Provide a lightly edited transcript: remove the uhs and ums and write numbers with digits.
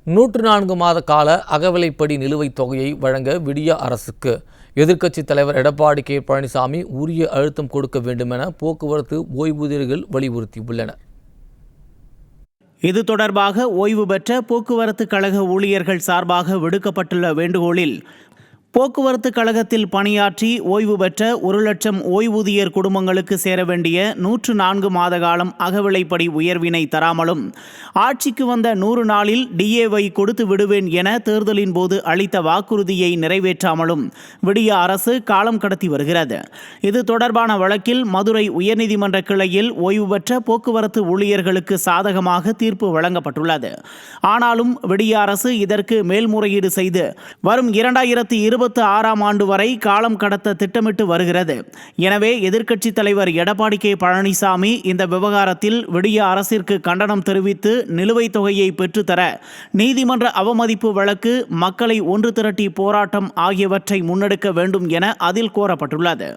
104 மாத கால அகவிலைப்படி நிலுவைத் தொகையை வழங்க விடியா அரசுக்கு எதிர்க்கட்சித் தலைவர் எடப்பாடி கே பழனிசாமி உரிய அழுத்தம் கொடுக்க வேண்டுமென போக்குவரத்து ஓய்வூதியர்கள் வலியுறுத்தியுள்ளனர். இது தொடர்பாக ஓய்வு பெற்ற போக்குவரத்து கழக ஊழியர்கள் சார்பாக விடுக்கப்பட்டுள்ள வேண்டுகோளில், போக்குவரத்து கழகத்தில் பணியாற்றி ஓய்வு பெற்ற 1,00,000 ஓய்வூதியர் குடும்பங்களுக்கு சேர வேண்டிய 104 மாத காலம் அகவிலைப்படி உயர்வினை தராமலும், ஆட்சிக்கு வந்த 100 நாளில் டிஏவை கொடுத்து விடுவேன் என தேர்தலின் போது அளித்த வாக்குறுதியை நிறைவேற்றாமலும் விடியா அரசு காலம் கடத்தி வருகிறது. இது தொடர்பான வழக்கில் மதுரை உயர்நீதிமன்ற கிளையில் ஓய்வு பெற்ற போக்குவரத்து ஊழியர்களுக்கு சாதகமாக தீர்ப்பு வழங்கப்பட்டுள்ளது. ஆனாலும் விடியா அரசு இதற்கு மேல்முறையீடு செய்து வரும் 2026ஆம் ஆண்டு வரை காலம் கடத்த திட்டமிட்டு வருகிறது. எனவே எதிர்க்கட்சித் தலைவர் எடப்பாடி கே பழனிசாமி இந்த விவகாரத்தில் விடியா அரசிற்கு கண்டனம் தெரிவித்து நிலுவைத் தொகையை பெற்றுத்தர நீதிமன்ற அவமதிப்பு வழக்கு, மக்களை ஒன்று திரட்டி போராட்டம் ஆகியவற்றை முன்னெடுக்க வேண்டும் என அதில் கோரப்பட்டுள்ளது.